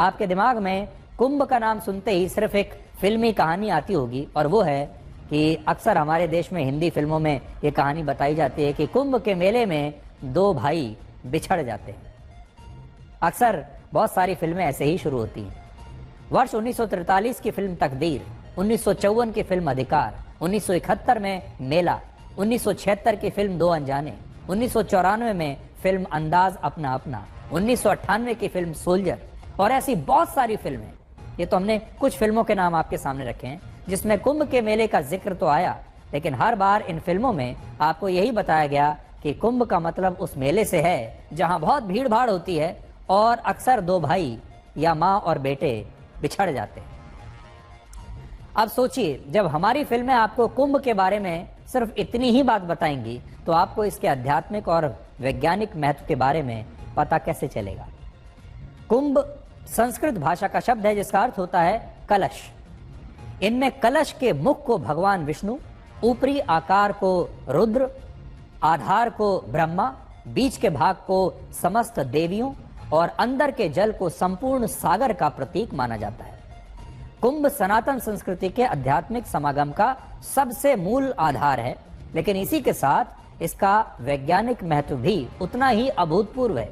आपके दिमाग में कुंभ का नाम सुनते ही सिर्फ एक फिल्मी कहानी आती होगी, और वो है कि अक्सर हमारे देश में हिंदी फिल्मों में ये कहानी बताई जाती है कि कुंभ के मेले में दो भाई बिछड़ जाते हैं। अक्सर बहुत सारी फिल्में ऐसे ही शुरू होती हैं। वर्ष 1943 की फिल्म तकदीर, 1954 की फिल्म अधिकार, 1971 में मेला, 1976 की फिल्म दो अनजाने, 1994 में फिल्म अंदाज अपना अपना, 1998 की फिल्म सोल्जर, और ऐसी बहुत सारी फिल्में। ये तो हमने कुछ फिल्मों के नाम आपके सामने रखे हैं जिसमें कुंभ के मेले का जिक्र तो आया, लेकिन हर बार इन फिल्मों में आपको यही बताया गया कि कुंभ का मतलब उस मेले से है जहां बहुत भीड़ भाड़ होती है और अक्सर दो भाई या माँ और बेटे बिछड़ जाते हैं। अब सोचिए, जब हमारी फिल्में आपको कुंभ के बारे में सिर्फ इतनी ही बात बताएंगी तो आपको इसके आध्यात्मिक और वैज्ञानिक महत्व के बारे में पता कैसे चलेगा। कुंभ संस्कृत भाषा का शब्द है जिसका अर्थ होता है कलश। इनमें कलश के मुख को भगवान विष्णु, ऊपरी आकार को रुद्र, आधार को ब्रह्मा, बीच के भाग को समस्त देवियों और अंदर के जल को संपूर्ण सागर का प्रतीक माना जाता है। कुंभ सनातन संस्कृति के आध्यात्मिक समागम का सबसे मूल आधार है, लेकिन इसी के साथ इसका वैज्ञानिक महत्व भी उतना ही अभूतपूर्व है।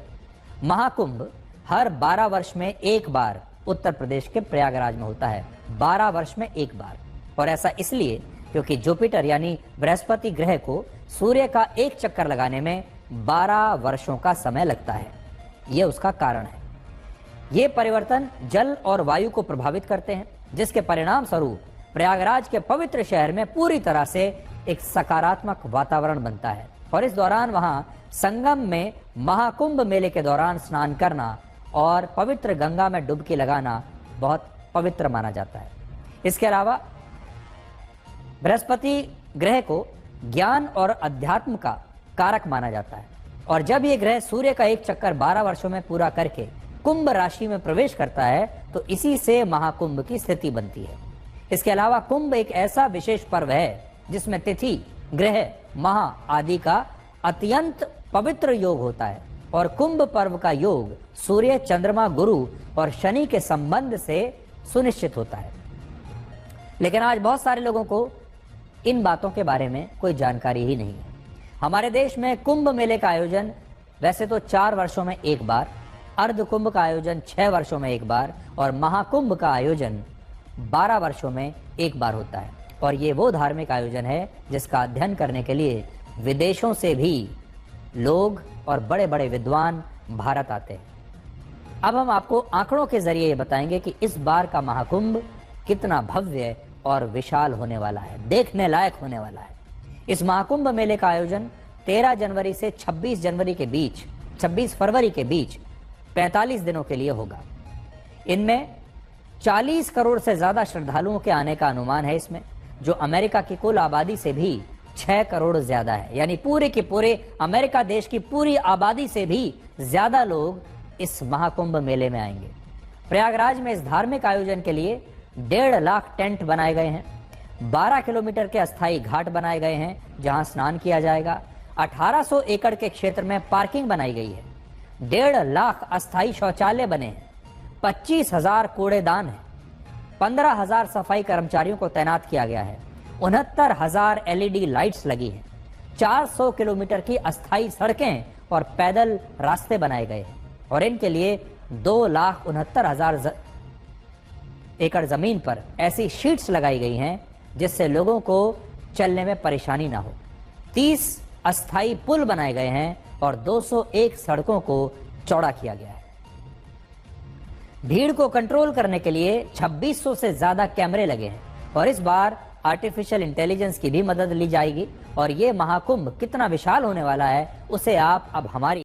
महाकुंभ हर 12 वर्ष में एक बार उत्तर प्रदेश के प्रयागराज में होता है। 12 वर्ष में एक बार, और ऐसा इसलिए क्योंकि जुपिटर यानी बृहस्पति ग्रह को सूर्य का एक चक्कर लगाने में 12 वर्षों का समय लगता है। यह उसका कारण है। ये परिवर्तन जल और वायु को प्रभावित करते हैं, जिसके परिणाम स्वरूप प्रयागराज के पवित्र शहर में पूरी तरह से एक सकारात्मक वातावरण बनता है। और इस दौरान वहां संगम में महाकुंभ मेले के दौरान स्नान करना और पवित्र गंगा में डुबकी लगाना बहुत पवित्र माना जाता है। इसके अलावा बृहस्पति ग्रह को ज्ञान और अध्यात्म का कारक माना जाता है, और जब ये ग्रह सूर्य का एक चक्कर 12 वर्षों में पूरा करके कुंभ राशि में प्रवेश करता है तो इसी से महाकुंभ की स्थिति बनती है। इसके अलावा कुंभ एक ऐसा विशेष पर्व है जिसमें तिथि, ग्रह, माह आदि का अत्यंत पवित्र योग होता है, और कुंभ पर्व का योग सूर्य, चंद्रमा, गुरु और शनि के संबंध से सुनिश्चित होता है। लेकिन आज बहुत सारे लोगों को इन बातों के बारे में कोई जानकारी ही नहीं है। हमारे देश में कुंभ मेले का आयोजन वैसे तो 4 वर्षों में एक बार, अर्ध कुंभ का आयोजन 6 वर्षों में एक बार और महाकुंभ का आयोजन 12 वर्षों में एक बार होता है। और ये वो धार्मिक आयोजन है जिसका अध्ययन करने के लिए विदेशों से भी लोग और बड़े बड़े विद्वान भारत आते हैं। अब हम आपको आंकड़ों के जरिए ये बताएंगे कि इस बार का महाकुंभ कितना भव्य और विशाल होने वाला है, देखने लायक होने वाला है। इस महाकुंभ मेले का आयोजन 13 जनवरी से 26 जनवरी के बीच, 26 फरवरी के बीच 45 दिनों के लिए होगा। इनमें 40 करोड़ से ज्यादा श्रद्धालुओं के आने का अनुमान है इसमें, जो अमेरिका की कुल आबादी से भी 6 करोड़ ज्यादा है। यानी पूरे के पूरे अमेरिका देश की पूरी आबादी से भी ज्यादा लोग इस महाकुंभ मेले में आएंगे। प्रयागराज में इस धार्मिक आयोजन के लिए 1.5 लाख टेंट बनाए गए हैं। 12 किलोमीटर के अस्थायी घाट बनाए गए हैं जहां स्नान किया जाएगा। 1800 एकड़ के क्षेत्र में पार्किंग बनाई गई है। 1.5 लाख अस्थायी शौचालय बने हैं। 25,000 कूड़ेदान है। 15,000 सफाई कर्मचारियों को तैनात किया गया है। 69,000 LED लाइट्स लगी हैं। 400 किलोमीटर की अस्थायी सड़कें और पैदल रास्ते बनाए गए हैं, और इनके लिए 2,69,000 एकड़ जमीन पर ऐसी शीट्स लगाई गई हैं जिससे लोगों को चलने में परेशानी ना हो। 30 अस्थायी पुल बनाए गए हैं और 201 सड़कों को चौड़ा किया गया है। भीड़ को कंट्रोल करने के लिए 2600 से ज्यादा कैमरे लगे हैं, और इस बार आर्टिफिशियल इंटेलिजेंस की भी मदद ली जाएगी। और ये महाकुंभ कितना विशाल होने वाला है उसे आप अब हमारी